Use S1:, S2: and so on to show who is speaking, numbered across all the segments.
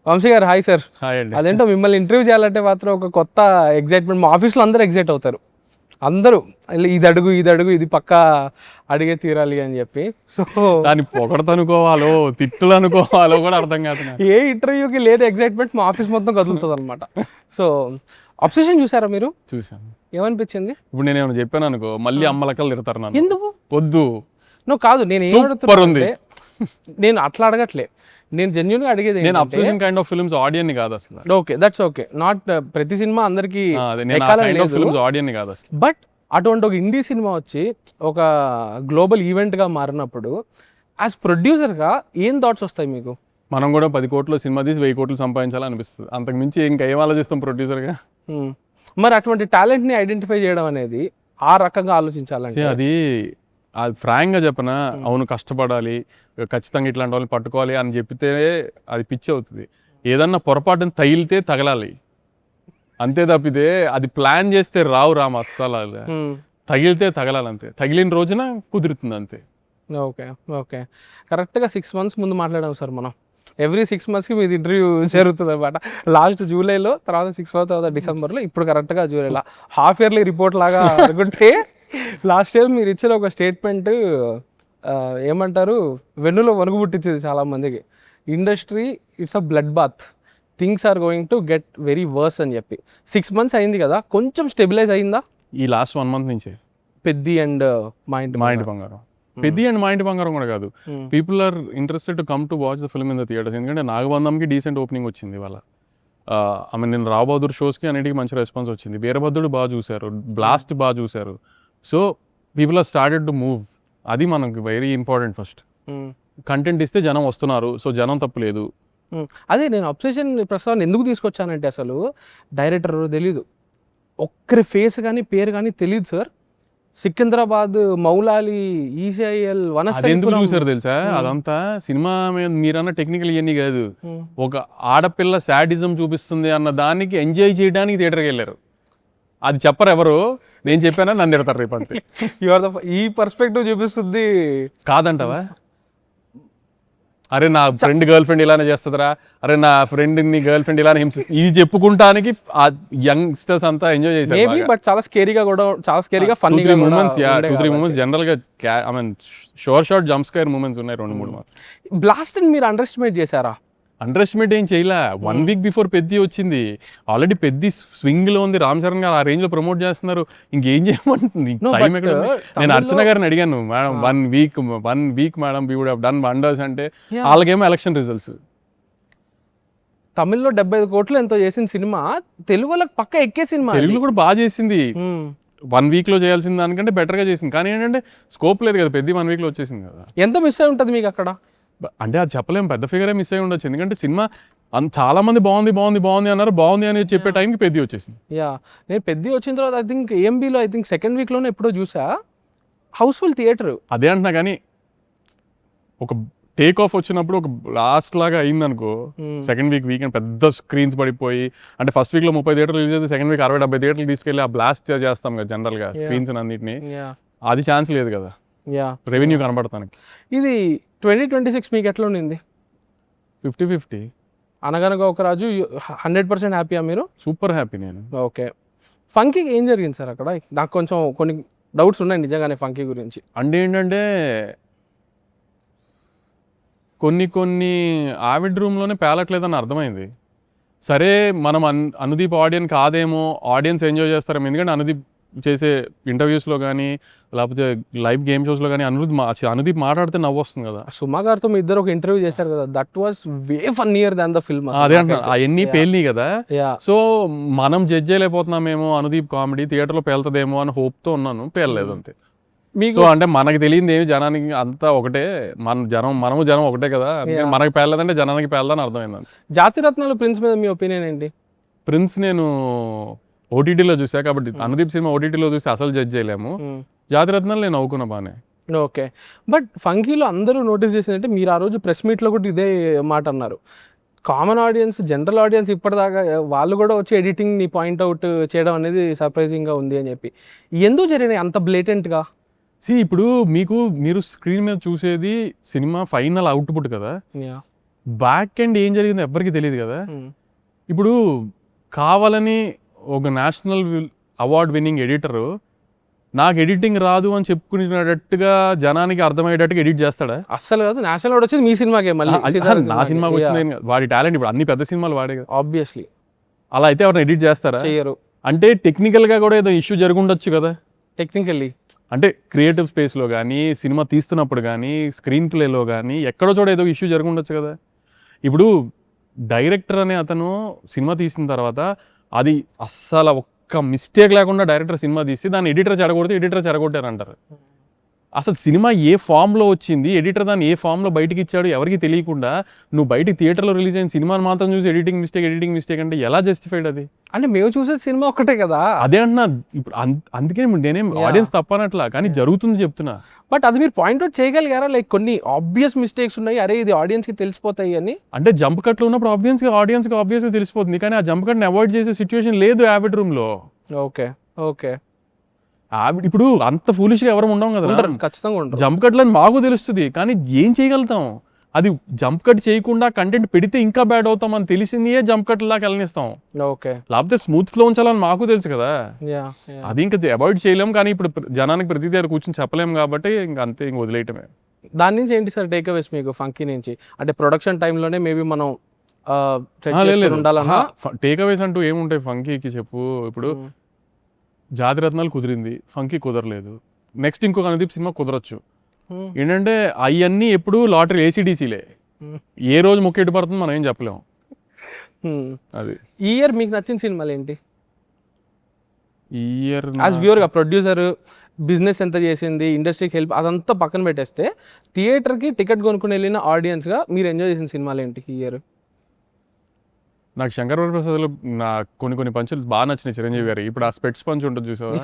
S1: వంశీ గారు hi sir.
S2: Hi అండి.
S1: అదేంటో మిమ్మల్ని ఇంటర్వ్యూ చేయాలంటే మాత్రం ఒక కొత్త ఎగ్జైట్మెంట్. మా ఆఫీస్లో అందరూ ఎగ్జైట్ అవుతారు, అందరూ ఇది అడుగు ఇది పక్కా అడిగే తీరాలి అని చెప్పి. సో
S2: దాన్ని పొగడత అనుకోవాలో తిట్టులు అనుకోవాలో కూడా అర్థం కాదు.
S1: ఏ ఇంటర్వ్యూకి లేని ఎగ్జైట్మెంట్ మా ఆఫీస్ మొత్తం కదులుతుంది అనమాట. సో అబ్సెషన్ చూసారా మీరు?
S2: చూసాను.
S1: ఏమనిపించింది?
S2: ఇప్పుడు నేను ఏమైనా చెప్పాను అనుకో మళ్ళీ అమ్మలక్కలు తిడతారు నన్ను.
S1: ఎందుకు?
S2: వద్దు,
S1: నువ్వు కాదు, నేను
S2: సూపర్ ఉంది.
S1: నేను అట్లా అడగట్లే, నేను జెన్యున్గా అడిగేది.
S2: నేను అబ్సెషన్ కైండ్ ఆఫ్ ఫిల్మ్స్ ఆడియన్ కాదు అసలు.
S1: Okay, that's okay. నాట్ ప్రతి సినిమా అందరికి
S2: ఆడియన్ కాదు అసలు.
S1: బట్ అటువంటి ఒక ఇండీ సినిమా వచ్చి ఒక గ్లోబల్ ఈవెంట్గా మారినప్పుడు యాజ్ ప్రొడ్యూసర్గా ఏం థాట్స్ వస్తాయి మీకు?
S2: మనం కూడా 10 కోట్లు సినిమా తీసి 1000 కోట్లు సంపాదించాలనిపిస్తుంది. అంతకు మించి ఇంకా ఏం ఆలోచిస్తాం ప్రొడ్యూసర్గా.
S1: మరి అటువంటి టాలెంట్ని ఐడెంటిఫై చేయడం అనేది ఆ రకంగా ఆలోచించాలంటే
S2: అది ఫ్రాంక్గా చెప్పనా, అవును కష్టపడాలి, ఖచ్చితంగా ఇట్లాంటి వాళ్ళని పట్టుకోవాలి అని చెప్పితే అది పిచ్చి అవుతుంది. ఏదన్నా పొరపాటుని తగిలితే తగలాలి అంతే తప్పితే అది ప్లాన్ చేస్తే రావు అస్సలు. తగిలితే తగలాలి అంతే, తగిలిన రోజున కుదురుతుంది అంతే.
S1: ఓకే ఓకే, కరెక్ట్గా 6 months ముందు మాట్లాడాం సార్ మనం. ఎవ్రీ 6 monthsకి మీది ఇంటర్వ్యూ జరుగుతుంది అనమాట. లాస్ట్ జూలైలో, తర్వాత 6 months తర్వాత డిసెంబర్లో, ఇప్పుడు కరెక్ట్గా జూలైలో హాఫ్ ఇయర్లీ రిపోర్ట్ లాగా అనుకుంటే లాస్ట్ ఇయర్ మీరు ఇచ్చిన ఒక స్టేట్మెంట్ ఏమంటారు, వెన్నులో వణుకు పుట్టించేది చాలామందికి. Industry it's a blood bath, things are going to get very worse అని చెప్పి. 6 months అయింది కదా, కొంచెం స్టెబిలైజ్ అయిందా
S2: ఈ లాస్ట్ 1 month నుంచే?
S1: పెద్ది అండ్ మా ఇంటి బంగారం,
S2: పెద్ది అండ్ మా ఇంటి బంగారం కూడా కాదు, people are interested to come to watch the film in the theatres. ఎందుకంటే నాగబంధంకి డీసెంట్ ఓపెనింగ్ వచ్చింది వాళ్ళ. ఐ మీన్ నేను రావు బహదూర్ షోస్కి అన్నిటికీ మంచి రెస్పాన్స్ వచ్చింది. వీరభద్రుడు బాగా చూశారు, బ్లాస్ట్ బాగా చూశారు. So people are started to move. అది మనకు వెరీ ఇంపార్టెంట్. ఫస్ట్ కంటెంట్ ఇస్తే జనం వస్తున్నారు, సో జనం తప్పులేదు.
S1: అదే నేను అబ్సెషన్ ప్రస్తావన ఎందుకు తీసుకొచ్చానంటే, అసలు డైరెక్టర్ తెలీదు, ఒక్కరి ఫేస్ కానీ పేరు కానీ తెలియదు సార్. సికింద్రాబాద్, మౌలాలి, ఈసీఐఎల్,
S2: ఎందుకు చూసారు తెలుసా? అదంతా సినిమా మీద మీరన్న టెక్నికల్ ఇవన్నీ కాదు, ఒక ఆడపిల్ల శాడిజం చూపిస్తుంది అన్న దానికి ఎంజాయ్ చేయడానికి థియేటర్కి వెళ్ళారు. అది చెప్పరు ఎవరు, నేను చెప్పానా నన్ను తిడతారు రేపు అంతే.
S1: ఈ పర్స్పెక్టివ్ చూపిస్తుంది
S2: కాదంటవా? అరే నా ఫ్రెండ్ గర్ల్ ఫ్రెండ్ ఇలానే చేస్తుందిరా, అరే నా ఫ్రెండ్ ని గర్ల్ ఫ్రెండ్ ఇలానే హింసిస్తుంది, ఇది చెప్పుకుంటానికి ఆ యంగ్స్టర్స్ అంతా ఎంజాయ్ చేశారు.
S1: బట్ చాలా స్కేరీగా కూడా, చాలా స్కేరీగా ఫన్నీ
S2: మూమెంట్స్, 2-3 మూమెంట్స్ జనరల్ గా I mean short jump scare moments ఉన్నాయి 2-3 మాత్రం.
S1: బ్లాస్ట్ ని మీరు అండర్ ఎస్టిమేట్ చేశారా?
S2: అండర్ ఎస్టిమేట్ ఏం చేయలే. 1 week బిఫోర్ పెద్ది వచ్చింది, ఆల్రెడీ పెద్ది స్వింగ్ లో ఉంది, రామ్ చరణ్ గారు ఆ రేంజ్ లో ప్రమోట్ చేస్తున్నారు. ఇంకేం చేయమంటుంది టైం ఎక్కడ? నేను అర్చన గారిని అడిగాను, madam 1 week madam we would have done wonders అంటే, వాళ్ళకేమో ఎలక్షన్ రిజల్ట్స్.
S1: తమిళ్లో 75 కోట్లు ఎంతో చేసిన సినిమా తెలుగులో పక్క ఎక్కే సినిమా,
S2: తెలుగులో కూడా బాగా చేసింది. 1 week లో చేయాల్సిన దానికంటే బెటర్ గా చేసింది. కానీ ఏంటంటే స్కోప్ లేదు కదా, పెద్ద 1 week లో వచ్చేసింది కదా.
S1: ఎంత మిస్ అయి ఉంటుంది మీకు అక్కడ
S2: అంటే? అది చెప్పలేము, పెద్ద ఫిగరే మిస్ అయి ఉండొచ్చు. ఎందుకంటే సినిమా చాలా మంది బాగుంది అన్నారు, బాగుంది అని చెప్పే టైంకి పెద్ద వచ్చేసింది.
S1: నేను పెద్ద వచ్చిన తర్వాత ఐ థింక్ ఏఎంబీలో సెకండ్ వీక్లోనే ఎప్పుడో చూసా, హౌస్ఫుల్ థియేటర్.
S2: అదే అంటున్నా, కానీ ఒక టేక్ ఆఫ్ వచ్చినప్పుడు ఒక లాస్ట్ లాగా అయిందనుకో, సెకండ్ వీకెండ్ పెద్ద స్క్రీన్స్ పడిపోయి, అంటే ఫస్ట్ వీక్లో 30 థియేటర్లు రిలీజ్ అయితే సెకండ్ వీక్ 60-70 థియేటర్లు తీసుకెళ్ళి ఆ బ్లాస్ట్ చేస్తాం కదా జనరల్గా స్క్రీన్స్ అన్నింటినీ. అది ఛాన్స్ లేదు కదా రెవెన్యూ కనబడతానికి.
S1: ఇది 2026 మీకు ఎట్లా ఉండింది?
S2: 50-50.
S1: అనగనగా ఒక రాజు 100% హ్యాపీయా మీరు?
S2: సూపర్ హ్యాపీ నేను.
S1: ఓకే, ఫంకీకి ఏం జరిగింది సార్ అక్కడ? నాకు కొంచెం కొన్ని డౌట్స్ ఉన్నాయి నిజంగానే ఫంకీ గురించి.
S2: అంటే ఏంటంటే కొన్ని ఆవిడ్ రూమ్లోనే పేలట్లేదని అర్థమైంది. సరే మనం అనుదీప్ ఆడియన్స్ కాదేమో, ఆడియన్స్ ఎంజాయ్ చేస్తారేమో. ఎందుకంటే అనుదీప్ చేసే ఇంటర్వ్యూస్లో కానీ లేకపోతే లైవ్ గేమ్ షోస్లో కానీ అనుదీప్ మాట్లాడితే నవ్వు వస్తుంది కదా.
S1: సుమా గారితో మీ ఇద్దరు ఒక ఇంటర్వ్యూ చేశారు కదా, that was way funnier than the film.
S2: అదే అంటున్నా, అవన్నీ పేలినాయి కదా. సో మనం జడ్జ్ చేయలేకపోతున్నామేమో, అనుదీప్ కామెడీ థియేటర్లో పేలుతుందేమో అని హోప్తో ఉన్నాను, పేలలేదు అంతే. సో అంటే మనకి తెలియదు ఏమి, జనానికి అంతా ఒకటే, మనము జనం ఒకటే కదా, మనకి పేలలేదంటే జనానికి పేలదని అర్థమైంది.
S1: జాతిరత్నాలు ప్రిన్స్ మీద మీ ఒపీనియన్ ఏంటి?
S2: ప్రిన్స్ నేను ఓటీటీలో చూసా కాబట్టి, అనుదీప్ సినిమా ఓటీటీలో చూసి అసలు జడ్జ్ చేయలేము. జాతిరత్నాలు నేను నవ్వుకున్నా బాగానే.
S1: ఓకే, బట్ ఫంకీలో అందరూ నోటీస్ చేసిందంటే, మీరు ఆ రోజు ప్రెస్ మీట్లో కూడా ఇదే మాట అన్నారు, కామన్ ఆడియన్స్, జనరల్ ఆడియన్స్ ఇప్పటిదాకా వాళ్ళు కూడా వచ్చి ఎడిటింగ్ని పాయింట్అవుట్ చేయడం అనేది సర్ప్రైజింగ్గా ఉంది అని చెప్పి. ఎందుకు జరిగినాయి అంత బ్లేటెంట్గా?
S2: ఇప్పుడు మీరు స్క్రీన్ మీద చూసేది సినిమా ఫైనల్ అవుట్పుట్ కదా. బ్యాక్ ఎండ్ ఏం జరిగిందో ఎవ్వరికి తెలియదు కదా. ఇప్పుడు కావాలని ఒక నేషనల్ అవార్డ్ విన్నింగ్ ఎడిటరు నాకు ఎడిటింగ్ రాదు అని చెప్పుకునేటట్టుగా జనానికి అర్థమయ్యేటట్టుగా ఎడిట్ చేస్తాడా?
S1: అస్సలు కాదు. నేషనల్ అవార్డ్ వచ్చేది మీ సినిమాకే మళ్ళీ.
S2: నా సినిమాకి వచ్చింది వాడి టాలెంట్. ఇప్పుడు అన్ని పెద్ద సినిమాలు వాడే కదా
S1: ఆబ్వియస్లీ.
S2: అలా అయితే ఎవరైనా ఎడిట్ చేస్తారా?
S1: చేయరు.
S2: అంటే టెక్నికల్గా కూడా ఏదో ఇష్యూ జరుగుండొచ్చు కదా.
S1: టెక్నికల్లీ
S2: అంటే క్రియేటివ్ స్పేస్లో కానీ సినిమా తీస్తున్నప్పుడు కానీ స్క్రీన్ ప్లేలో కానీ ఎక్కడో చోట ఏదో ఇష్యూ జరుగుండొచ్చు కదా. ఇప్పుడు డైరెక్టర్ అనే అతను సినిమా తీసిన తర్వాత అది అస్సలు ఒక్క మిస్టేక్ లేకుండా డైరెక్టర్ సినిమా తీసి దాన్ని ఎడిటర్ చెడగొట్టారు అంటారు. అసలు సినిమా ఏ ఫామ్లో వచ్చింది, ఎడిటర్ దాన్ని ఏ ఫామ్లో బయటికి ఇచ్చాడు ఎవరికి తెలియకుండా నువ్వు బయటికి థియేటర్లో రిలీజ్ అయిన సినిమాని మాత్రం చూసి ఎడిటింగ్ మిస్టేక్ అంటే ఎలా జస్టిఫైడ్ అది?
S1: అంటే మేము చూసే సినిమా ఒకటే కదా.
S2: అదే అంటున్నా. ఇప్పుడు అందుకే నేనేం ఆడియన్స్ తప్పనట్లా, కానీ జరుగుతుంది చెప్తున్నా.
S1: బట్ అది మీరు పాయింట్అవుట్ చేయగలిగారా? లైక్ కొన్ని ఆబ్వియస్ మిస్టేక్స్ ఉన్నాయి, అరే ఇది ఆడియన్స్కి తెలిసిపోతాయి అని.
S2: అంటే జంప్ కట్లు ఉన్నప్పుడు ఆడియన్స్కి తెలిసిపోతుంది, కానీ ఆ జంప్ కట్ని అవాయిడ్ చేసే సిచ్యువేషన్ లేదు యాబిట్ రూమ్లో.
S1: Okay okay.
S2: ఇప్పుడు అంత ఫూలిష్గా ఎవరు ఉండవు కదా.
S1: ఖచ్చితంగా ఉండరు.
S2: జంప్ కట్లని మాకు తెలుస్తుంది, కానీ ఏం చేయగలుగుతాం? అది జంప్ కట్ చేయకుండా కంటెంట్ పెడితే ఇంకా బ్యాడ్ అవుతాం అని తెలిసిందే జంప్ కట్ లాగా వెళ్ళనిస్తాం.
S1: ఓకే.
S2: లేకపోతే స్మూత్ ఫ్లో ఉంచాలని మాకు తెలుసు కదా. అది ఇంకా అవాయిడ్ చేయలేం, కానీ ఇప్పుడు జనానికి ప్రతి దగ్గర కూర్చొని చెప్పలేం కాబట్టి ఇంకా అంతే, ఇంక వదిలేయటమే.
S1: దాని నుంచి ఏంటి సార్ టేక్ అవేస్ మీకు ఫంకీ నుంచి? అంటే ప్రొడక్షన్ టైంలోనే మేబీ మనం ఉండాలన్నా
S2: టేక్ అవేస్ అంటూ ఏముంటాయి ఫంకీకి చెప్పు. ఇప్పుడు జాతిరత్నాలు కుదిరింది, ఫంకీ కుదరలేదు. నెక్స్ట్ ఇంకొక అనుదీప్ సినిమా కుదరొచ్చు. ఏంటంటే అవన్నీ ఎప్పుడు లాటరీ ఏసీడీసీలే. ఏ రోజు ముక్కెట్టు పడుతుంది మనం ఏం చెప్పలేము. అది
S1: ఈ ఇయర్ మీకు నచ్చిన సినిమాలు ఏంటి?
S2: ఈ ఇయర్
S1: యాజ్ వ్యూవర్గా ప్రొడ్యూసర్ బిజినెస్ ఎంత చేసింది, ఇండస్ట్రీకి హెల్ప్ అదంతా పక్కన పెట్టేస్తే థియేటర్కి టికెట్ కొనుక్కుని వెళ్ళిన ఆడియన్స్గా మీరు ఎంజాయ్ చేసిన సినిమాలు ఏంటి ఈ ఇయర్?
S2: నాకు శంకర్ వరప్రసాద్లో నా కొన్ని పంచులు బాగా నచ్చినాయి చిరంజీవి గారు. ఇప్పుడు ఆ స్పెట్స్ పంచ్ ఉంటుంది చూసావా,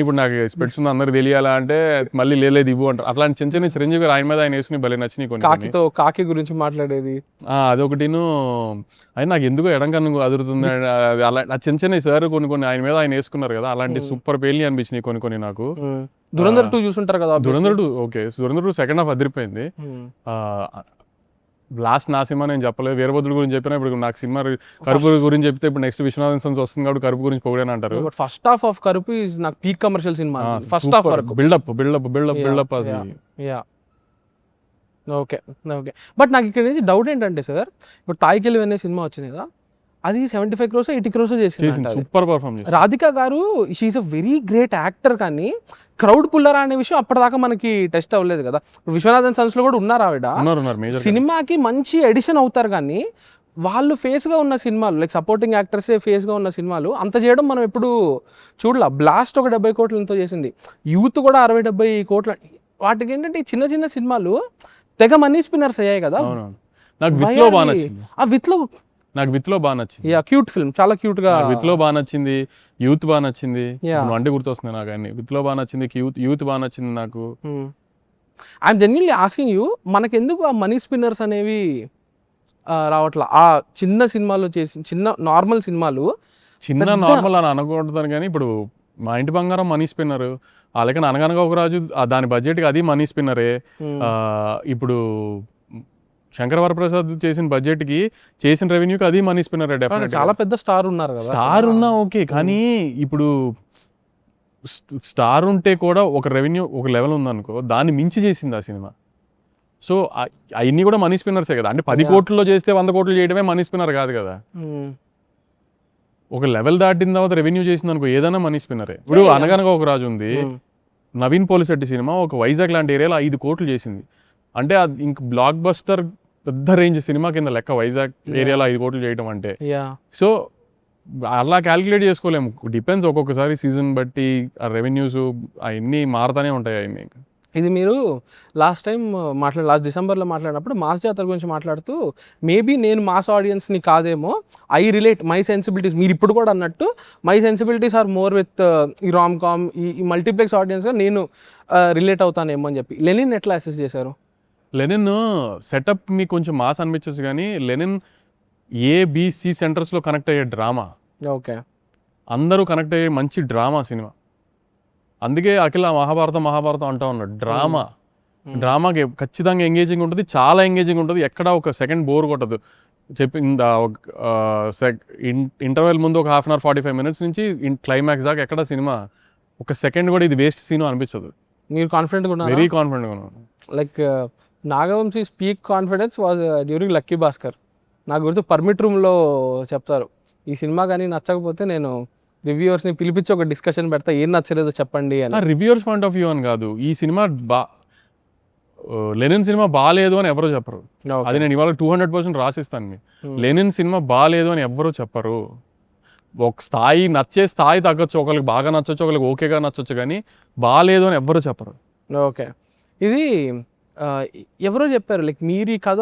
S2: ఇప్పుడు నాకు స్పెట్స్ ఉంది అందరికి తెలియాలా అంటే మళ్ళీ లేదు ఇవ్వు అంటారు. అట్లాంటి చిన్న చిరంజీవి గారు ఆయన మీద ఆయన వేసుకుని భలే నచ్చినాయి. కొన్ని
S1: కాకి గురించి మాట్లాడేది
S2: అదొకటిను. అది నాకు ఎందుకో ఎడంకన్ను అదురుతుంది అలా చిన్న సార్ కొన్ని ఆయన మీద ఆయన వేసుకున్నారు కదా, అలాంటి సూపర్ పేర్లు అనిపించినాయి కొన్ని నాకు.
S1: దురంధర్ 2 చూసుంటారు కదా.
S2: Dhurandhar 2 okay. Dhurandhar 2 second half అదిరిపోయింది. లాస్ట్ నా సినిమా నేను చెప్పలేదు, వీరభద్రుడు గురించి చెప్పినా. ఇప్పుడు నాకు సినిమా కరుపు గురించి చెప్తే ఇప్పుడు నెక్స్ట్ విశ్వనాథన్ సన్స్ వస్తుంది కాబట్టి కరుపు గురించి పొగిడాను అంటారు.
S1: ఫస్ట్ హాఫ్ ఆఫ్ కరుపు ఇస్ నాకు peak commercial cinema. First half వరకు బిల్డప్ అది. Okay okay. బట్ నాకు ఇక్కడ నుంచి డౌట్ ఏంటంటే సార్, ఇప్పుడు తాయికెళ్ళి అనే సినిమా వచ్చింది కదా, అది 75 crores 80 crores చేసింది.
S2: సూపర్ పర్ఫార్మ్ చేసింది.
S1: రాధిక గారు she's a very great actor, కానీ క్రౌడ్ పుల్లరా అనే విషయం అప్పటిదాకా మనకి టెస్ట్ అవ్వలేదు కదా. విశ్వనాథన్ సన్స్ లో కూడా ఉన్నారు ఆవిడ. సినిమాకి మంచి ఎడిషన్ అవుతారు, కానీ వాళ్ళు ఫేస్గా ఉన్న సినిమాలు లైక్ సపోర్టింగ్ యాక్టర్సే ఫేస్గా ఉన్న సినిమాలు అంత చేయడం మనం ఎప్పుడు చూడలా. బ్లాస్ట్ ఒక 70 కోట్లతో చేసింది, యూత్ కూడా 60-70 కోట్ల. వాటికి ఏంటంటే చిన్న చిన్న సినిమాలు తెగ మనీ స్పిన్నర్స్ అయ్యాయి కదా.
S2: నాకు విత్లో బాగా నచ్చింది.
S1: నాకు విత్లో
S2: బాగా నచ్చింది.
S1: క్యూట్ ఫిల్మ్, చాలా క్యూట్ గా.
S2: విత్లో బాగా నచ్చింది, యూత్ బాగా నచ్చింది. అంటే గుర్తొస్తుంది నాకు అన్ని. విత్లో బాగా నచ్చింది, యూత్ బాగా నచ్చింది నాకు.
S1: ఐఎమ్ జెన్యున్లీ ఆస్కింగ్ యూ, మనకెందుకు ఆ మనీ స్పిన్నర్స్ అనేవి రావట్లా? ఆ చిన్న సినిమాలు చేసి చిన్న నార్మల్ సినిమాలు
S2: నార్మల్ అని అనకూడదు, కానీ ఇప్పుడు మా ఇంటి బంగారం మనీ స్పిన్నర్, అలాగే అనగనగా ఒక రాజు దాని బడ్జెట్కి అది మనీ స్పిన్నరే. ఇప్పుడు శంకర్ వరప్రసాద్ చేసిన బడ్జెట్కి చేసిన రెవెన్యూకి అది మనీ స్పిన్నర్.
S1: చాలా పెద్ద స్టార్ ఉన్నారు కదా.
S2: స్టార్ ఉన్నా ఓకే, కానీ ఇప్పుడు స్టార్ ఉంటే కూడా ఒక రెవెన్యూ ఒక లెవెల్ ఉందనుకో, దాన్ని మించి చేసింది ఆ సినిమా. సో అవన్నీ కూడా మనీ స్పిన్నర్సే కదా. అంటే 10 కోట్లలో చేస్తే 100 కోట్లు చేయడమే మనీ స్పిన్నర్ కాదు కదా. ఒక లెవెల్ దాటిన తర్వాత రెవెన్యూ చేసింది అనుకో, ఏదైనా మనీ స్పిన్నరే. ఇప్పుడు అనగనగా ఒక రాజు ఉంది, నవీన్ పోలిశెట్టి సినిమా ఒక వైజాగ్ లాంటి ఏరియాలో 5 కోట్లు చేసింది. అంటే అది ఇంక బ్లాక్ బస్టర్ పెద్ద రేంజ్ సినిమా కింద లెక్క, వైజాగ్ ఏరియాలో 5 కోట్లు చేయడం అంటే. సో అలా క్యాలిక్యులేట్ చేసుకోలేము, డిపెండ్స్. ఒక్కొక్కసారి సీజన్ బట్టి ఆ రెవెన్యూస్ అవన్నీ మారుతూనే ఉంటాయి. అవన్నీ
S1: ఇది మీరు లాస్ట్ డిసెంబర్లో మాట్లాడినప్పుడు మాస్ జాతర గురించి మాట్లాడుతూ, మేబీ నేను మాస్ ఆడియన్స్ని కాదేమో, ఐ రిలేట్ మై సెన్సిబిలిటీస్, మీరు ఇప్పుడు కూడా అన్నట్టు my sensibilities are more with ఈ రామ్ కామ్, ఈ మల్టీప్లెక్స్ ఆడియన్స్గా నేను రిలేట్ అవుతానేమో అని చెప్పి. లెనిన్ ఎట్లా అసెస్ చేశారు?
S2: లెనిన్ సెటప్ మీకు కొంచెం మాస్ అనిపించచ్చు, కానీ లెనిన్ ABC సెంటర్స్లో కనెక్ట్ అయ్యే డ్రామా.
S1: ఓకే,
S2: అందరూ కనెక్ట్ అయ్యే మంచి డ్రామా సినిమా. అందుకే అఖిల మహాభారతం అంటా ఉన్నాడు. డ్రామా డ్రామాకి ఖచ్చితంగా ఎంగేజింగ్ ఉంటుంది, చాలా ఎంగేజింగ్ ఉంటుంది, ఎక్కడ ఒక సెకండ్ బోర్ కొట్టదు. చెప్పింది ఇంటర్వెల్ ముందు ఒక 1/2 hour 45 minutes నుంచి క్లైమాక్స్ దాకా ఎక్కడ సినిమా ఒక సెకండ్ కూడా ఇది వేస్ట్ సీన్ అనిపించదు.
S1: మీరు కాన్ఫిడెంట్గా ఉన్నారు?
S2: వెరీ కాన్ఫిడెంట్గా ఉన్నాను.
S1: Like Nagavamsi speak confidence was during lucky Bhaskar. నాకు గుర్తు పర్మిట్ రూమ్లో చెప్తారు, ఈ సినిమా కానీ నచ్చకపోతే నేను రివ్యూవర్స్ని పిలిపించి ఒక డిస్కషన్ పెడతా, ఏం నచ్చలేదో చెప్పండి అని.
S2: రివ్యూవర్స్ పాయింట్ ఆఫ్ వ్యూ అని కాదు, ఈ సినిమా లెనిన్ సినిమా బాగాలేదు అని ఎవరో చెప్పరు. అది నేను ఇవాళ 200% రాసిస్తాను. మీరు లెనిన్ సినిమా బాగాలేదు అని ఎవరో చెప్పరు. ఒక స్థాయి నచ్చే స్థాయి తగ్గొచ్చు, ఒకరికి బాగా నచ్చొచ్చు, ఒకరికి ఓకేగా నచ్చొచ్చు, కానీ బాగాలేదు అని ఎవరో చెప్పరు.
S1: ఓకే, ఇది ఎవరో చెప్పారు, లైక్ మీరు ఈ కథ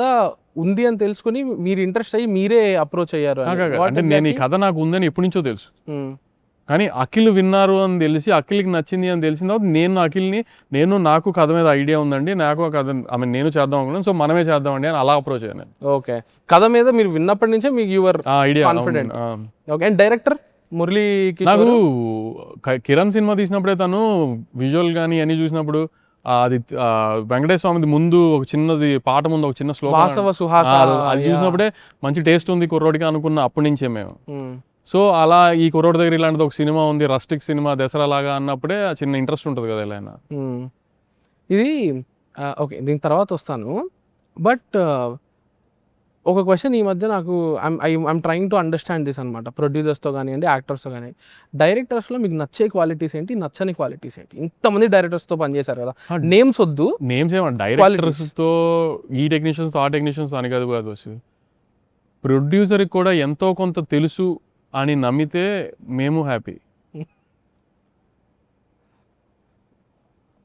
S1: ఉంది అని తెలుసుకుని మీరు ఇంట్రెస్ట్ అయ్యి మీరే అప్రోచ్ అయ్యారు.
S2: అంటే నేను ఈ కథ నాకు ఉందని ఎప్పటి నుంచో తెలుసు, కానీ అఖిల్ విన్నారు అని తెలిసి, అఖిల్కి నచ్చింది అని తెలిసిన తర్వాత నాకు కథ మీద ఐడియా ఉందండి, నాకు ఆ కథ నేను చేద్దాం అనుకున్నాను, సో మనమే చేద్దామండి అని అలా అప్రోచ్ అయ్యాను.
S1: ఓకే, కథ మీద మీరు విన్నప్పటి నుంచే మీకు your
S2: idea
S1: confident. Okay, and director Murali
S2: నాకు కిరణ్ సినిమా తీసినప్పుడే తను విజువల్ కానీ అన్ని చూసినప్పుడు అది వెంకటేశ్వర స్వామిది ముందు ఒక చిన్నది పాట ముందు ఒక చిన్న శ్లోకం అది చూసినప్పుడే మంచి టేస్ట్ ఉంది కుర్రోడికి అనుకున్న అప్పటి నుంచే మేము. సో అలా ఈ కుర్రోడి దగ్గర ఇలాంటిది ఒక సినిమా ఉంది, రస్టిక్ సినిమా, దసరా లాగా అన్నప్పుడే చిన్న ఇంట్రెస్ట్ ఉంటుంది కదా ఇలా.
S1: ఇది ఓకే, దీని తర్వాత వస్తాను. బట్ ఒక క్వశ్చన్ ఈ మధ్య నాకు I'm trying to understand this అనమాట. ప్రొడ్యూసర్స్తో కానివ్వండి, యాక్టర్స్తో కానీ, డైరెక్టర్స్లో మీకు నచ్చే క్వాలిటీస్ ఏంటి, నచ్చని క్వాలిటీస్ ఏంటి? ఇంతమంది డైరెక్టర్స్తో పనిచేశారు కదా, నేమ్స్ వద్దు,
S2: నేమ్స్ ఏమంటే డైరెక్టర్స్తో ఈ టెక్నీషియన్స్తో ఆ టెక్నీషియన్స్ అని కాదు కాదు ప్రొడ్యూసర్కి కూడా ఎంతో కొంత తెలుసు అని నమ్మితే మేము హ్యాపీ.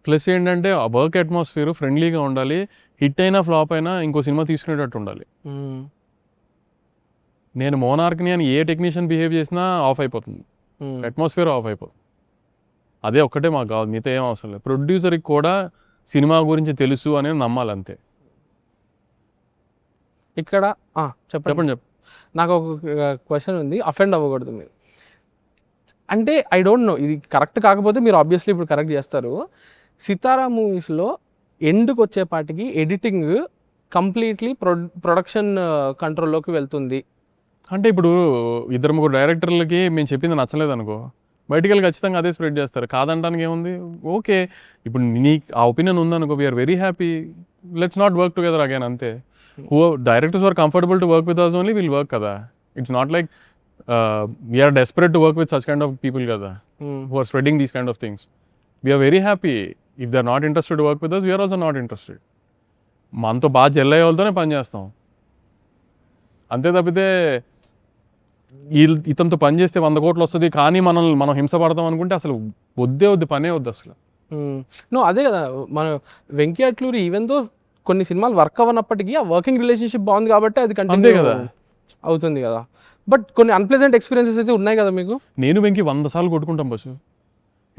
S2: ప్లస్ ఏంటంటే ఆ వర్క్ అట్మాస్ఫియర్ ఫ్రెండ్లీగా ఉండాలి, హిట్ అయినా ఫ్లాప్ అయినా ఇంకో సినిమా తీసుకునేటట్టు ఉండాలి. నేను మోనార్క్ని అని ఏ టెక్నీషియన్ బిహేవ్ చేసినా ఆఫ్ అయిపోతుంది, అట్మాస్ఫియర్ ఆఫ్ అయిపోతుంది. అదే ఒక్కటే మాకు కావాలి, మిగతా ఏం అవసరం లేదు. ప్రొడ్యూసర్కి కూడా సినిమా గురించి తెలుసు అనేది నమ్మాలి అంతే.
S1: ఇక్కడ చెప్పండి. నాకు ఒక క్వశ్చన్ ఉంది, అఫెండ్ అవ్వకూడదు మీరు. అంటే ఐ డోంట్ నో, ఇది కరెక్ట్ కాకపోతే మీరు ఆబ్వియస్లీ ఇప్పుడు కరెక్ట్ చేస్తారు. సితారా మూవీస్లో ఎండ్కి వచ్చేపాటికి ఎడిటింగ్ కంప్లీట్లీ ప్రొడక్షన్ కంట్రోల్లోకి వెళ్తుంది.
S2: అంటే ఇప్పుడు 2-3 డైరెక్టర్లకి మేము చెప్పింది నచ్చలేదు అనుకో, బయటికి వెళ్ళి ఖచ్చితంగా అదే స్ప్రెడ్ చేస్తారు. కాదంటానికి ఏముంది? ఓకే, ఇప్పుడు నీకు ఆ ఒపీనియన్ ఉందనుకో, we are very happy, let's not work together again అంతే. Who directors are comfortable to work with us only will work kada. It's not like we are desperate to work with such kind of people kada, who are spreading these kind of things. We are very happy. If they are not interested to work with us, we are also not interested. మనతో బాగా gel అయ్యే వాళ్ళతోనే పని చేస్తాం అంతే తప్పితే ఇతనితో పని చేస్తే 100 కోట్లు వస్తుంది కానీ మనం హింస పడతాం అనుకుంటే అసలు వద్దు, పనే వద్దు అసలు.
S1: అదే కదా, మన వెంకీ అట్లూరి ఈవెన్ దో కొన్ని సినిమాలు వర్క్ అవ్వనప్పటికీ ఆ వర్కింగ్ రిలేషన్షిప్ బాగుంది కాబట్టి అది కంటిన్యూ కదా అవుతుంది కదా. బట్ కొన్ని అన్ప్లెజెంట్ ఎక్స్పీరియన్సెస్ అయితే ఉన్నాయి కదా మీకు.
S2: నేను వెంకీ 100 సార్లు కొట్టుకుంటాం బస్సు,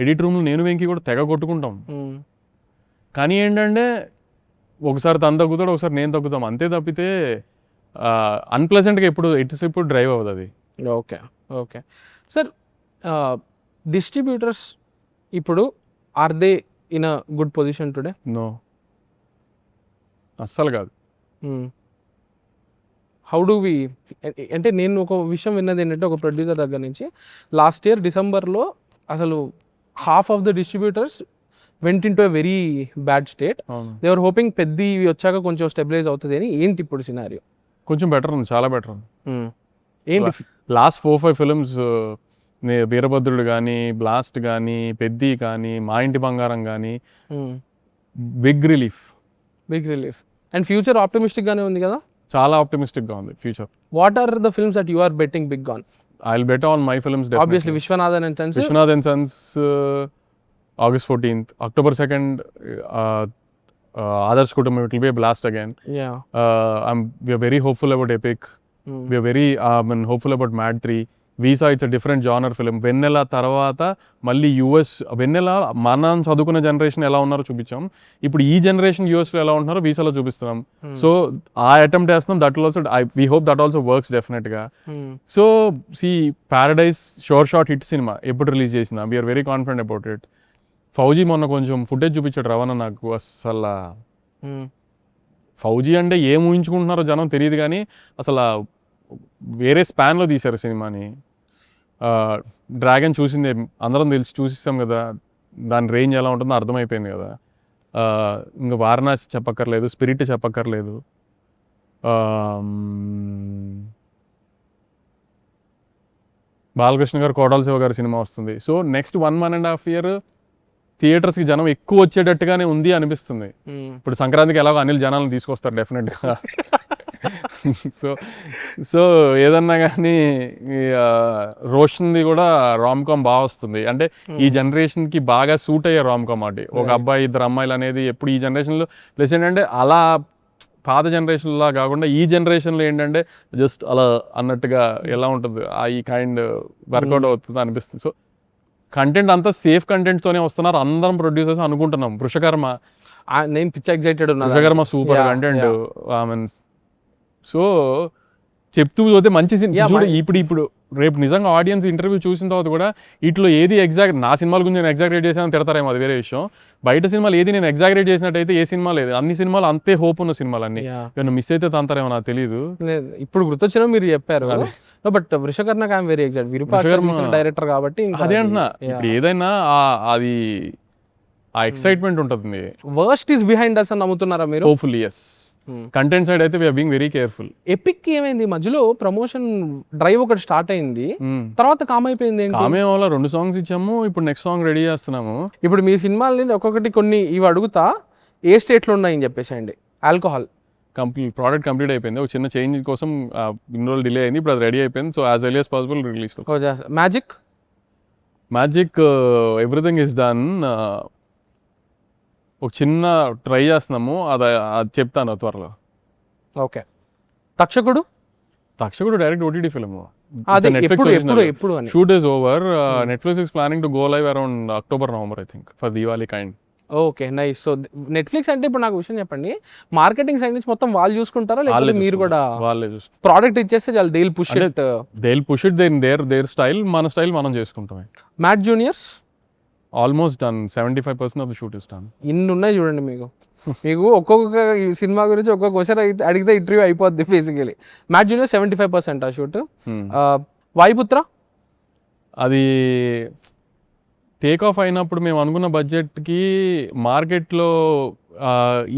S2: ఎడిట్ రూమ్లో నేను వెంకీ కూడా తెగ కొట్టుకుంటాం. కానీ ఏంటంటే ఒకసారి తను తగ్గుతాడు, ఒకసారి నేను తగ్గుతాం అంతే తప్పితే అన్ప్లెజెంట్గా ఎప్పుడు డ్రైవ్ అవ్వదు అది.
S1: ఓకే సార్, డిస్ట్రిబ్యూటర్స్ ఇప్పుడు are they in a good position today?
S2: No, అస్సలు కాదు.
S1: హౌ డూ వి, అంటే నేను ఒక విషయం విన్నది ఏంటంటే, ఒక ప్రొడ్యూసర్ దగ్గర నుంచి లాస్ట్ ఇయర్ డిసెంబర్లో అసలు half of the distributors went in to a very bad state. They are hoping పెద్ద ఇవి వచ్చాక కొంచెం స్టెబిలైజ్ అవుతుంది అని. ఏంటి ఇప్పుడు సినారియో?
S2: కొంచెం బెటర్ ఉంది, చాలా బెటర్ ఉంది.
S1: ఏంటి
S2: లాస్ట్ 4-5 ఫిల్మ్స్, వీరభద్రుడు కానీ, బ్లాస్ట్ కానీ, పెద్ది కానీ, మా ఇంటి బంగారం కానీ, big relief. And future optimistic గానే ఉంది కదా? చాలా ఆప్టిమిస్టిక్ గా ఉంది future.
S1: What are the films that you are betting big on?
S2: I'll bet on my films definitely.
S1: Obviously Vishwanathan and
S2: Sons, August 14th, October 2nd, Adarsh Kutumbam, it will be a blast again.
S1: Yeah.
S2: We are very hopeful about Epic. We are very hopeful about Mad 3. Visa it's a different genre film. Vennela తర్వాత మళ్ళీ US, వెన్నెల మనం చదువుకున్న generation ఎలా ఉన్నారో చూపించాం, ఇప్పుడు ఈ generation యూఎస్లో ఎలా ఉంటున్నారో వీసాలో చూపిస్తున్నాం. సో ఆ అటెంప్ట్ చేస్తున్నాం. That will also, we hope that also works డెఫినెట్గా. సో సి ప్యారడైజ్ షోర్ షాట్ హిట్ సినిమా ఎప్పుడు రిలీజ్ చేసిన, we are very confident about it. Fauji మొన్న కొంచెం ఫుటేజ్ చూపించాడు రవాణా, నాకు అసలు ఫౌజీ అంటే ఏం ఊహించుకుంటున్నారో జనం తెలియదు, కానీ అసలు వేరే స్పాన్లో తీశారు సినిమాని. డ్రాగన్ చూసిందే అందరం చూసిస్తాం కదా, దాని రేంజ్ ఎలా ఉంటుందో అర్థమైపోయింది కదా. ఇంకా వారణాసి చెప్పక్కర్లేదు, స్పిరిట్ చెప్పక్కర్లేదు. బాలకృష్ణ గారు కోటాల శివ గారి సినిమా వస్తుంది. సో నెక్స్ట్ 1.5 year థియేటర్స్కి జనం ఎక్కువ వచ్చేటట్టుగానే ఉంది అనిపిస్తుంది. ఇప్పుడు సంక్రాంతికి ఎలాగో అనిల్ జనాలను తీసుకొస్తారు డెఫినెట్గా. సో ఏదన్నా కానీ రోషన్ది కూడా రామ్ కామ్ బాగా వస్తుంది. అంటే ఈ జనరేషన్కి బాగా సూట్ అయ్యే రామ్ కామ్ అది. ఒక అబ్బాయి 2 అమ్మాయిలు అనేది ఎప్పుడు ఈ జనరేషన్లో ప్లస్ ఏంటంటే అలా పాత జనరేషన్లా కాకుండా ఈ జనరేషన్లో ఏంటంటే జస్ట్ అలా అన్నట్టుగా ఎలా ఉంటుంది ఈ కైండ్ వర్కౌట్ అవుతుంది అనిపిస్తుంది. సో కంటెంట్ అంతా సేఫ్ కంటెంట్తోనే వస్తున్నారు అందరం ప్రొడ్యూసర్స్ అనుకుంటున్నాం. వృషకర్మ,
S1: నేను పిచ్చ ఎగ్జైటెడ్ ఉన్నా,
S2: వృషకర్మ సూపర్ కంటెంట్. సో చెప్తూ పోతే మంచి చూడు. ఇప్పుడు రేపు నిజంగా ఆడియన్స్ ఇంటర్వ్యూ చూసిన తర్వాత కూడా ఇట్లో ఏది ఎగ్జాక్ట్, నా సినిమాల గురించి నేను ఎగ్జాగరేట్ చేసాను తిడతారేమో, అది వేరే విషయం. బయట సినిమాలు ఏది నేను ఎగ్జాగరేట్ చేసినట్టయితే ఏ సినిమా లేదు, అన్ని సినిమాలు అంతే హోప్ ఉన్న సినిమాలు అన్ని. ఏమన్నా మిస్ అయితే తంతారేమో నాకు తెలియదు.
S1: ఇప్పుడు గుర్తొచ్చినా మీరు చెప్పారు, బట్ వృషకర్ణకి I'm very excited. Virupaksha director కాబట్టి
S2: అదే అంటున్నా. ఇప్పుడు ఏదైనా అది ఆ ఎక్సైట్మెంట్ ఉంటుంది.
S1: వర్స్ట్ ఈస్ బిహైండ్ అస్ అని నమ్ముతున్నారా మీరు?
S2: Hopefully yes. కంటెంట్ సైడ్ అయితే we are being very careful.
S1: Epic ఏమైంది మధ్యలో ప్రమోషన్ డ్రైవ్ ఒకటి స్టార్ట్ అయింది, తర్వాత కామ్ అయిపోయింది.
S2: కామే వల్ల 2 songs ఇచ్చాము, ఇప్పుడు నెక్స్ట్ సాంగ్ రెడీ చేస్తున్నాము.
S1: ఇప్పుడు మీ సినిమాలని ఒక్కొక్కటి కొన్ని ఇవి అడుగుతా, ఏ స్టేట్లో ఉన్నాయని చెప్పేసండి. ఆల్కహాల్
S2: ప్రోడక్ట్ కంప్లీట్ అయిపోయింది, ఒక చిన్న చేంజ్ కోసం ఇన్ని రోజులు డిలే అయింది, ఇప్పుడు అది రెడీ అయిపోయింది. So as early as possible release. Magic everything is done. ఒక చిన్న ట్రై చేస్తున్నాము, అది చెప్తాను త్వరలో.
S1: Okay. Takshakudu
S2: direct OTT film.
S1: ఎప్పుడు
S2: shoot is over. Netflix is planning to go live around October, November I think for Diwali kind.
S1: Okay, nice. So Netflix అంటే ఇప్పుడు నాకు విషయం చెప్పండి, మార్కెటింగ్ సైడ్ నుంచి మొత్తం వాళ్ళు చూసుకుంటారా లేకపోతే మీరు కూడా?
S2: వాళ్ళే చూసుకుంటారు.
S1: ప్రోడక్ట్ ఇచ్చేస్తే చాలు, they will push it
S2: their style, మన స్టైల్ మనం చేసుకుంటాం.
S1: Mad juniors
S2: almost done, 75% of the shoot is done.
S1: ఇన్ని ఉన్నాయి చూడండి మీకు ఒక్కొక్క సినిమా గురించి ఒక్కొక్క క్వశ్చన్ అడిగితే ఇంటర్వ్యూ అయిపోద్ది బేసికలీ. మ్యాట్ జూనియర్ 75% ఆ షూట్. వాయుపుత్ర
S2: అది టేక్ ఆఫ్ అయినప్పుడు మేము అనుకున్న బడ్జెట్కి మార్కెట్లో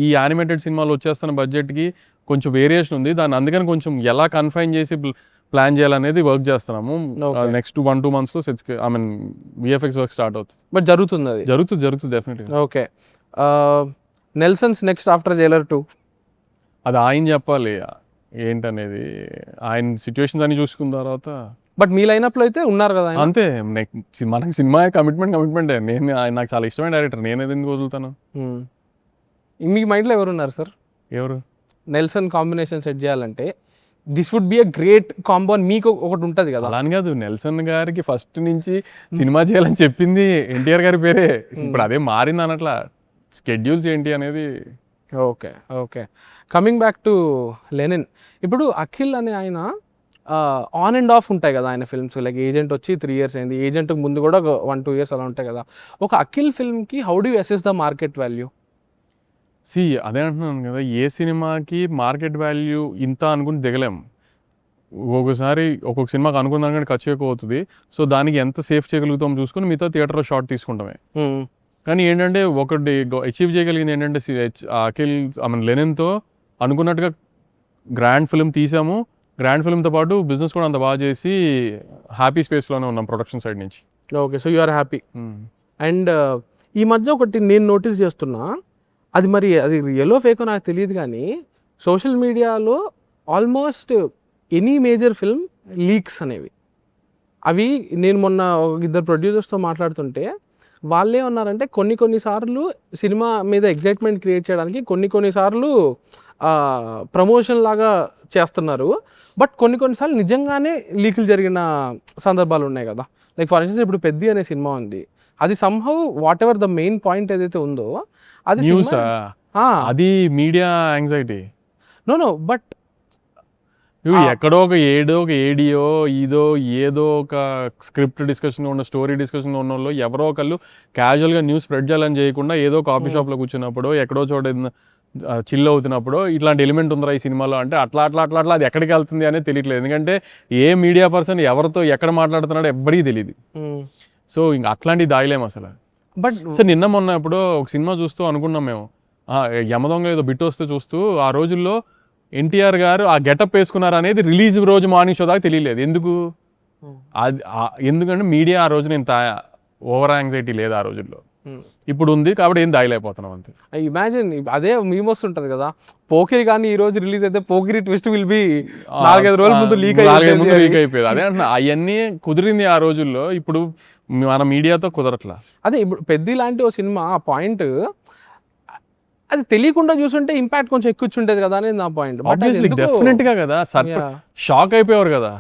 S2: ఈ యానిమేటెడ్ సినిమాలు వచ్చేస్తున్న బడ్జెట్కి కొంచెం వేరియేషన్ ఉంది. దాన్ని అందుకని కొంచెం ఎలా కన్ఫైన్ చేసి ప్లాన్ చేయాలనేది వర్క్ చేస్తున్నాము. Next 1-2 months VFX work start అవుతుంది.
S1: బట్ జరుగుతుంది, అది
S2: జరుగుతుంది definitely.
S1: Okay. Nelson's next after Jailer 2
S2: అది ఆయన చెప్పాలి ఏంటనేది, ఆయన సిచ్యువేషన్స్ అన్ని చూసుకున్న తర్వాత.
S1: బట్ మీ లైనప్లో అయితే ఉన్నారు కదా
S2: అంతే. మనకి సినిమా కమిట్మెంట్. నాకు చాలా ఇష్టమైన డైరెక్టర్, నేను ఎందుకు వదులుతాను.
S1: మీ మైండ్లో ఎవరు ఉన్నారు సార్?
S2: ఎవరు?
S1: నెల్సన్ కాంబినేషన్ సెట్ చేయాలంటే this would be a great combo అని మీకు ఒకటి ఉంటుంది కదా?
S2: అలా అని కాదు, నెల్సన్ గారికి ఫస్ట్ నుంచి సినిమా చేయాలని చెప్పింది ఎన్టీఆర్ గారి పేరే. ఇప్పుడు అదే మారింది అన్నట్లా, స్కెడ్యూల్స్ ఏంటి అనేది.
S1: Okay. Coming back to Lenin, ఇప్పుడు అఖిల్ అనే ఆయన ఆన్ అండ్ ఆఫ్ ఉంటాయి కదా ఆయన ఫిల్మ్స్. లైక్ ఏజెంట్ వచ్చి 3 years అయింది, ఏజెంట్కి ముందు కూడా 1-2 years అలా ఉంటాయి కదా. ఒక అఖిల్ ఫిల్మ్కి how do assess the market value?
S2: అదే అంటున్నాను కదా, ఏ సినిమాకి మార్కెట్ వాల్యూ ఇంత అనుకుని దిగలేము. ఒక్కొక్కసారి ఒక్కొక్క సినిమాకి అనుకున్న దానికంటే ఖర్చు ఎక్కువ అవుతుంది. సో దానికి ఎంత సేఫ్ చేయగలుగుతాం చూసుకుని మిగతా థియేటర్లో షార్ట్ తీసుకుంటామే. కానీ ఏంటంటే ఒకటి అచీవ్ చేయగలిగింది ఏంటంటే అఖిల్ లెనిన్తో అనుకున్నట్టుగా గ్రాండ్ ఫిల్మ్ తీసాము. గ్రాండ్ ఫిల్మ్తో పాటు బిజినెస్ కూడా అంత బాగా చేసి హ్యాపీ స్పేస్లోనే ఉన్నాం ప్రొడక్షన్ సైడ్ నుంచి.
S1: Okay, so you are happy. And ఈ మధ్య ఒకటి నేను నోటీస్ చేస్తున్నా, అది మరి అది రియలో ఫేకో నాకు తెలియదు, కానీ సోషల్ మీడియాలో almost any major film leaks అనేవి, అవి నేను మొన్న 2 ప్రొడ్యూసర్స్తో మాట్లాడుతుంటే వాళ్ళే ఉన్నారంటే కొన్నిసార్లు సినిమా మీద ఎగ్జైట్మెంట్ క్రియేట్ చేయడానికి కొన్నిసార్లు ప్రమోషన్ లాగా చేస్తున్నారు. బట్ కొన్నిసార్లు నిజంగానే లీకులు జరిగిన సందర్భాలు ఉన్నాయి కదా. లైక్ ఫర్ ఇన్స్టెన్స్ ఇప్పుడు పెద్ది అనే సినిమా ఉంది, అది somehow what ever the main point ఏదైతే ఉందో అది
S2: న్యూస్, అది మీడియా యాంగ్జైటీ.
S1: నో బట్
S2: ఎక్కడో ఒక ఏడియో ఏదో ఒక స్క్రిప్ట్ డిస్కషన్ ఉన్న స్టోరీ డిస్కషన్ ఉన్న వాళ్ళు ఎవరో ఒకళ్ళు క్యాజువల్గా న్యూస్ స్ప్రెడ్ చేయాలని చేయకుండా ఏదో కాఫీ షాప్లో కూర్చున్నప్పుడు ఎక్కడో చోట చిల్ అవుతున్నప్పుడు ఇట్లాంటి ఎలిమెంట్ ఉందిరా ఈ సినిమాలో అంటే అట్లా అది ఎక్కడికి వెళ్తుంది అనేది తెలియట్లేదు. ఎందుకంటే ఏ మీడియా పర్సన్ ఎవరితో ఎక్కడ మాట్లాడుతున్నాడో ఎవ్వరికీ తెలియదు. సో ఇంకా అట్లాంటివి దాయలేము అసలు.
S1: బట్
S2: సార్ నిన్న మొన్న ఎప్పుడో ఒక సినిమా చూస్తూ అనుకున్నాం మేము, యమదొంగ ఏదో బిట్ వస్తే చూస్తూ ఆ రోజుల్లో ఎన్టీఆర్ గారు ఆ గెటప్ వేసుకున్నారు అనేది రిలీజ్ రోజు మార్నింగ్ షో దాకా తెలియలేదు. ఎందుకు? అది ఎందుకంటే మీడియా ఆ రోజున ఇంత ఓవర్ యాంగ్జైటీ లేదు ఆ రోజుల్లో, ఇప్పుడు ఉంది కాబట్టి ఏం దాయలేకపోతున్నాం అంతే.
S1: ఇమాజిన్ అదే మేము వస్తుంటది కదా, పోకిరి కానీ ఈ రోజు రిలీజ్ అయితే పోకిరి ట్విస్ట్ విల్ బి 4-5 రోజుల ముందు లీక్
S2: అయిపోయేది. అదే అంటున్నా, అవన్నీ కుదిరింది ఆ రోజుల్లో, ఇప్పుడు మన మీడియాతో కుదరట్లా.
S1: అదే ఇప్పుడు పెద్ద లాంటి ఓ సినిమా ఆ పాయింట్ అది తెలియకుండా చూసుంటే ఇంపాక్ట్ కొంచెం ఎక్కువచ్చుంటది కదా అనేది నా పాయింట్.
S2: డెఫినెట్ గా కదా, షాక్ అయిపోయారు కదా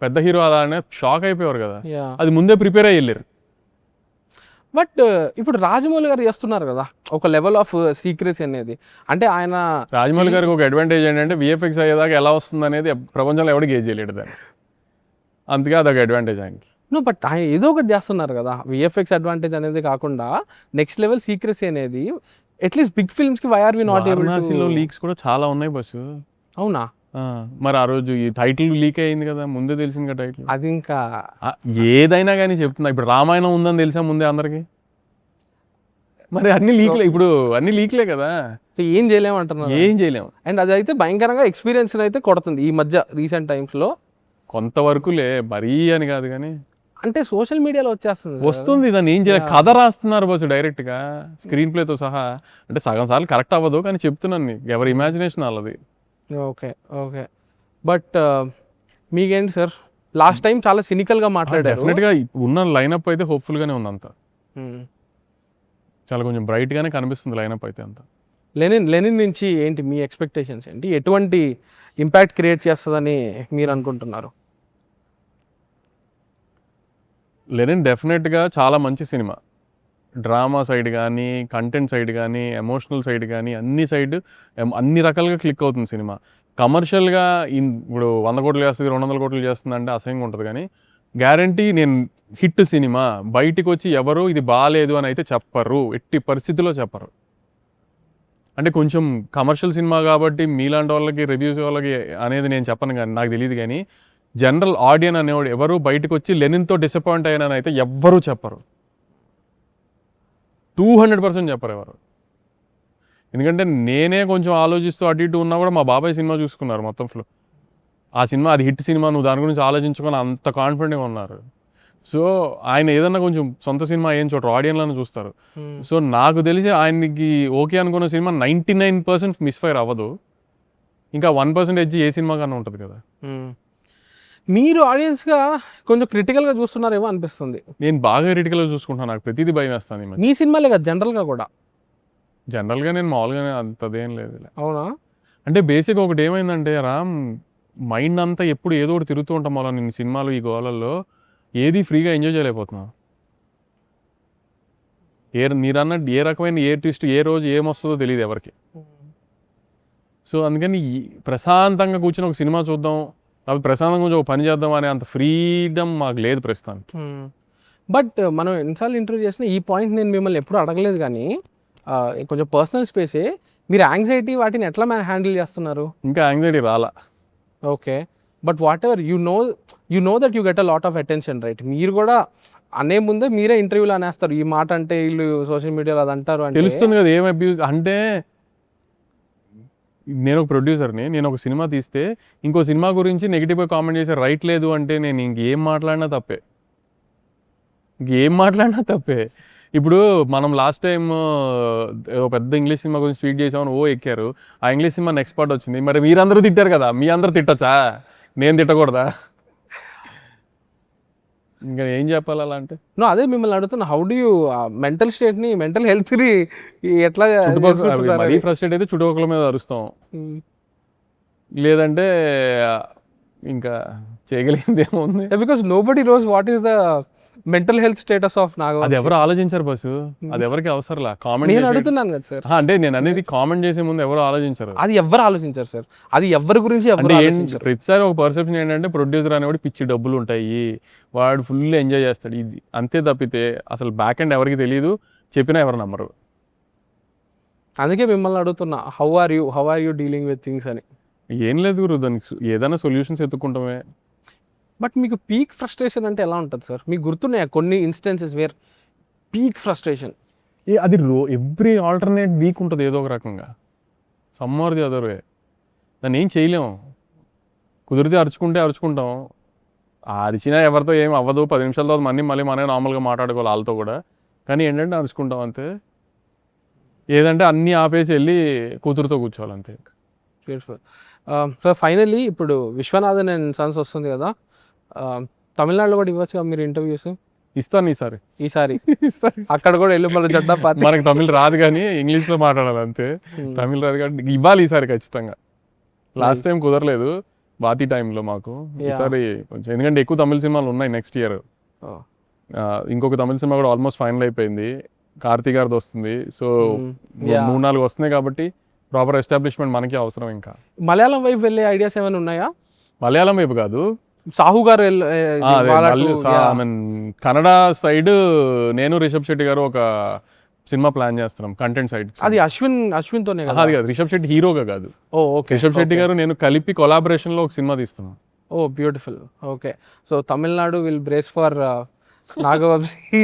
S2: పెద్ద హీరో అలా అనే షాక్ అయిపోయారు కదా, అది ముందే ప్రిపేర్ అయ్యి వెళ్ళారు.
S1: బట్ ఇప్పుడు రాజమౌళి గారు చేస్తున్నారు కదా ఒక లెవెల్ ఆఫ్ సీక్రెసీ అనేది. అంటే ఆయన
S2: రాజమౌళి గారికి ఒక అడ్వాంటేజ్ ఏంటంటే విఎఫ్ఎక్స్ అయ్యేదాకా ఎలా వస్తుంది అనేది ప్రపంచంలో ఎవడు గేజ్ చేయలేడు దాన్ని, అందుకే అదొక అడ్వాంటేజ్ ఆయనకి.
S1: బట్ ఆయన ఏదో ఒకటి చేస్తున్నారు కదా, విఎఫ్ఎక్స్ అడ్వాంటేజ్ అనేది కాకుండా నెక్స్ట్ లెవెల్ సీక్రెసీ అనేది అట్లీస్ట్ బిగ్ ఫిల్మ్స్ కి why are we not able to.
S2: Leaks కూడా చాలా ఉన్నాయి బస్సు.
S1: అవునా?
S2: మరి ఆ రోజు ఈ టైటిల్ లీక్ అయింది కదా, ముందే తెలిసింది కదా టైటిల్.
S1: అది ఇంకా
S2: ఏదైనా కానీ చెప్తున్నా, ఇప్పుడు రామాయణం ఉందని తెలిసా ముందే అందరికి, మరి అన్ని లీక్లే, ఇప్పుడు అన్ని లీక్లే కదా,
S1: ఏం చేయలేము అంటున్నారు.
S2: ఏం చేయలేము.
S1: అండ్ అది అయితే భయంకరంగా ఎక్స్పీరియన్స్ అయితే కొడుతుంది ఈ మధ్య రీసెంట్ టైమ్స్ లో.
S2: కొంతవరకులే, మరీ అని కాదు కానీ
S1: అంటే సోషల్ మీడియాలో
S2: వస్తుంది దాన్ని ఏం చేయాలి, కథ రాస్తున్నారు బస్సు డైరెక్ట్ గా స్క్రీన్ ప్లేతో సహా. అంటే సగం సార్లు కరెక్ట్ అవ్వదు కానీ చెప్తున్నాను, ఎవరి ఇమాజినేషన్ వాళ్ళది.
S1: Okay okay. బట్ మీకేంటి సార్, లాస్ట్ టైం చాలా సినికల్ గా మాట్లాడారు.
S2: డెఫినెట్ గా ఉన్న లైనప్ అయితే హోప్ఫుల్ గానే ఉంది, అంతా చాలా కొంచెం బ్రైట్ గానే కనిపిస్తుంది లైనప్ అయితే అంతా.
S1: లెనిన్ నుంచి ఏంటి మీ ఎక్స్పెక్టేషన్స్ ఏంటి, ఎటువంటి ఇంపాక్ట్ క్రియేట్ చేస్తుందని మీరు అనుకుంటున్నారు?
S2: లెనిన్ డెఫినెట్గా చాలా మంచి సినిమా, డ్రామా సైడ్ కానీ కంటెంట్ సైడ్ కానీ ఎమోషనల్ సైడ్ కానీ అన్ని రకాలుగా క్లిక్ అవుతుంది సినిమా. కమర్షియల్గా ఇప్పుడు 100 కోట్లు చేస్తుంది 200 కోట్లు చేస్తుంది అంటే అసహ్యంగా ఉంటుంది, కానీ గ్యారంటీ నేను హిట్ సినిమా బయటికి వచ్చి ఎవరు ఇది బాగాలేదు అని అయితే చెప్పరు, ఎట్టి పరిస్థితిలో చెప్పరు. అంటే కొంచెం కమర్షియల్ సినిమా కాబట్టి మీలాంటి వాళ్ళకి రివ్యూస్ వాళ్ళకి అనేది నేను చెప్పను కానీ నాకు తెలియదు, కానీ జనరల్ ఆడియన్ అనేవాడు ఎవరు బయటకు వచ్చి లెనిన్తో డిసప్పాయింట్ అయ్యానని అయితే ఎవ్వరూ చెప్పరు, 200% చెప్పరు ఎవరు. ఎందుకంటే నేనే కొంచెం ఆలోచిస్తూ అటు ఇటు ఉన్నా కూడా మా బాబాయ్ సినిమా చూసుకున్నారు మొత్తం ఫ్లో, ఆ సినిమా అది హిట్ సినిమా, నువ్వు దాని గురించి ఆలోచించుకొని అంత కాన్ఫిడెంట్గా ఉన్నారు. సో ఆయన ఏదన్నా కొంచెం సొంత సినిమా ఏం చూడరు, ఆడియన్లను చూస్తారు. సో నాకు తెలిసి ఆయనకి ఓకే అనుకున్న సినిమా 99% మిస్ఫైర్ అవ్వదు, ఇంకా 1% ఏ సినిమా కన్నా ఉంటుంది కదా.
S1: మీరు ఆడియన్స్గా కొంచెం క్రిటికల్గా చూస్తున్నారేమో అనిపిస్తుంది.
S2: నేను బాగా క్రిటికల్గా చూసుకుంటాను, నాకు ప్రతిదీ భయం వేస్తాను.
S1: మీ సినిమాలే కదా జనరల్గా కూడా?
S2: జనరల్గా నేను మామూలుగానే అంతదేం లేదు.
S1: అవునా?
S2: అంటే బేసిక్గా ఒకటి ఏమైందంటే రామ్, మైండ్ అంతా ఎప్పుడు ఏదో ఒకటి తిరుగుతూ ఉంటాం వల్ల నేను సినిమాలు ఈ గోళల్లో ఏది ఫ్రీగా ఎంజాయ్ చేయలేకపోతున్నాను. మీరన్నట్టు ఏ రకమైన ఏ ట్విస్ట్ ఏ రోజు ఏమొస్తుందో తెలియదు ఎవరికి. సో అందుకని ప్రశాంతంగా కూర్చొని ఒక సినిమా చూద్దాం, అవి ప్రశాంతంగా కొంచెం ఒక పని చేద్దాం అనే అంత ఫ్రీడమ్ మాకు లేదు ప్రస్తుతానికి.
S1: బట్ మనం ఎన్నిసార్లు ఇంటర్వ్యూ చేసినా ఈ పాయింట్ నేను మిమ్మల్ని ఎప్పుడు అడగలేదు, కానీ కొంచెం పర్సనల్ స్పేసే, మీరు యాంగ్జైటీ వాటిని ఎట్లా హ్యాండిల్ చేస్తున్నారు?
S2: ఇంకా యాంగ్జైటీ రాలా.
S1: Okay. But what ever you know that you get a lot of attention, right? మీరు కూడా అనే ముందే మీరే ఇంటర్వ్యూలో అనేస్తారు ఈ మాట, అంటే వీళ్ళు సోషల్ మీడియాలో అది అంటారు అంటే
S2: తెలుస్తుంది కదా ఏం అబ్యూజ్. అంటే నేను ఒక ప్రొడ్యూసర్ని, నేను ఒక సినిమా తీస్తే ఇంకో సినిమా గురించి నెగిటివ్గా కామెంట్ చేసే రైట్ లేదు అంటే నేను ఇంకేం మాట్లాడినా తప్పే. ఇప్పుడు మనం లాస్ట్ టైం పెద్ద ఇంగ్లీష్ సినిమా గురించి ట్వీట్ చేసామని ఎక్కారు, ఆ ఇంగ్లీష్ సినిమా నెక్స్ట్ పార్ట్ వచ్చింది, మరి మీరందరూ తిట్టారు కదా, మీ అందరూ తిట్టచ్చా, నేను తిట్టకూడదా? ఇంకా ఏం చెప్పాలి అలా అంటే?
S1: అదే మిమ్మల్ని అడుగుతున్నా, హౌ డూ యూ మెంటల్ స్టేట్ని మెంటల్ హెల్త్ని ఎట్లా?
S2: మరీ ఫ్రస్ట్రేట్ అయితే చుట్టుపక్కల మీద అరుస్తాం, లేదంటే ఇంకా చేయగలిగింది ఏముంది.
S1: Because nobody knows what is the mental health status of
S2: అది
S1: నాగవంశీ.
S2: ఎవరు ఆలోచించారు బస్సు, అది ఎవరికి అవసరంలా కామెంట్
S1: నేను అడుగుతున్నాను కదా సార్,
S2: అంటే నేను అనేది కామెంట్ చేసే ముందు ఎవరు ఆలోచించారు.
S1: అది ఎవరు ఆలోచించారు సార్, అది ఎవరి గురించి ఎవరు
S2: అంటే
S1: ఆలోచించారు.
S2: ప్రతిసారి ఒక పర్సెప్షన్ ఏంటంటే ప్రొడ్యూసర్ అనేవాడు పిచ్చి డబ్బులు ఉంటాయి, వాడు ఫుల్ ఎంజాయ్ చేస్తాడు, ఇది అంతే తప్పితే అసలు బ్యాక్ ఎండ్ ఎవరికి తెలియదు, చెప్పినా ఎవరు నమ్మరు.
S1: అందుకే మిమ్మల్ని అడుగుతున్నా, how are you dealing with things అని.
S2: ఏం లేదు గురు, దానికి ఏదైనా సొల్యూషన్స్ ఎత్తుకుంటామే.
S1: బట్ మీకు పీక్ ఫ్రస్ట్రేషన్ అంటే ఎలా ఉంటుంది సార్? మీకు గుర్తున్నాయా కొన్ని ఇన్స్టెన్సెస్ వేర్ పీక్ ఫ్రస్ట్రేషన్?
S2: అది ఎవ్రీ ఆల్టర్నేట్ వీక్ ఉంటుంది ఏదో ఒక రకంగా, సమ్మర్ ది అదర్ వే. దాన్ని ఏం చేయలేము, కుదిరితే అరుచుకుంటాం, ఆ అరిచినా ఎవరితో ఏం అవ్వదు, 10 నిమిషాల తర్వాత మళ్ళీ మనమే నార్మల్గా మాట్లాడుకోవాలి వాళ్ళతో కూడా, కానీ ఏంటంటే అరుచుకుంటాం అంతే. ఏదంటే అన్నీ ఆపేసి వెళ్ళి కూతురుతో కూర్చోవాలి అంతే.
S1: బ్యూటిఫుల్. సో ఫైనల్లీ ఇప్పుడు విశ్వనాథన్ అండ్ సన్స్ వస్తుంది కదా, తమిళనాడులో కూడా ఇవ్వచ్చు కదా మీరు ఇంటర్వ్యూస్?
S2: ఇస్తాను ఈసారి
S1: అక్కడ కూడా వెళ్ళి మళ్ళీ జడ్డా పాతి.
S2: మనకి తమిళ్ రాదు కానీ ఇంగ్లీష్లో మాట్లాడాలి అంతే, తమిళ్ రాదు కానీ ఇవ్వాలి ఈసారి ఖచ్చితంగా. లాస్ట్ టైం కుదరలేదు బాతి టైంలో మాకు, ఈసారి కొంచెం, ఎందుకంటే ఎక్కువ తమిళ సినిమాలు ఉన్నాయి నెక్స్ట్ ఇయర్. ఇంకొక తమిళ సినిమా కూడా ఆల్మోస్ట్ ఫైనల్ అయిపోయింది, కార్తీ గారిది వస్తుంది. సో 3-4 వస్తున్నాయి కాబట్టి ప్రాపర్ ఎస్టాబ్లిష్మెంట్ మనకి అవసరం. ఇంకా
S1: మలయాళం వైపు వెళ్ళే ఐడియాస్ ఏమైనా ఉన్నాయా?
S2: మలయాళం వైపు కాదు,
S1: సాహు గారు
S2: కన్నడ సైడ్ నేను రిషబ్ శెట్టి గారు ఒక సినిమా ప్లాన్ చేస్తున్నాం కంటెంట్ సైడ్.
S1: అది అశ్విన్తోనే కదా?
S2: అది కాదు, రిషబ్ శెట్టి హీరోగా కాదు.
S1: ఓకే,
S2: రిషబ్ శెట్టి గారు నేను కలిపి కొలాబరేషన్లో ఒక సినిమా తీస్తున్నాం.
S1: Oh beautiful. Okay, so Tamil Nadu will brace for Nagavamsi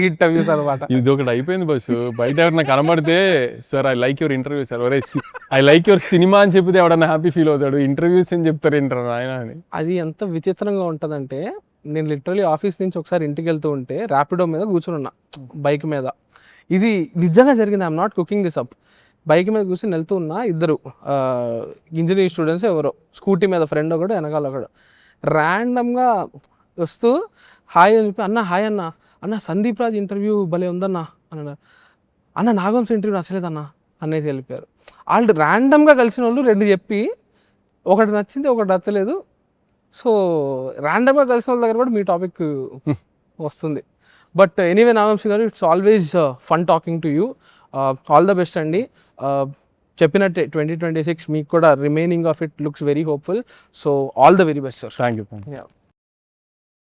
S1: interviews అనమాట.
S2: ఇది ఒకటి అయిపోయింది బస్సు, బయట ఎవరైనా కనబడితే sir I like your interview sir, I like your cinema అని చెప్పితే ఎవడన్నా హ్యాపీ ఫీల్ అవుతాడు, ఇంటర్వ్యూస్ అని చెప్తారు ఏంటారు ఆయన అని.
S1: అది ఎంత విచిత్రంగా ఉంటుందంటే, నేను లిటరలీ ఆఫీస్ నుంచి ఒకసారి ఇంటికి వెళ్తూ ఉంటే ర్యాపిడో మీద కూర్చుని ఉన్నా, బైక్ మీద. ఇది నిజంగా జరిగింది, I'm not cooking this up. Bike మీద కూర్చొని వెళ్తూ ఉన్నా, ఇద్దరు ఇంజనీరింగ్ స్టూడెంట్స్ ఎవరో, స్కూటీ మీద ఫ్రెండ్ ఒకడు వెనకాల ఒకడు, ర్యాండమ్గా వస్తూ హాయ్ అని చెప్పి, అన్న హాయ్ అన్న సందీప్ రాజ్ ఇంటర్వ్యూ భలే ఉందన్న అన్నాడు. అన్న నాగవంశీ ఇంటర్వ్యూ నచ్చలేదన్న అనేసి వెళ్ళిపోయారు. వాళ్ళు ర్యాండమ్గా కలిసిన వాళ్ళు 2 చెప్పి, ఒకటి నచ్చింది ఒకటి నచ్చలేదు. సో ర్యాండమ్గా కలిసిన వాళ్ళ దగ్గర కూడా మీ టాపిక్ వస్తుంది. బట్ ఎనీవే నాగవంశీ గారు, it's always fun talking to you. All the best అండి. చెప్పినట్టే 2026 మీకు కూడా remaining of it looks very hopeful. So all the very best sir.
S2: Thank you.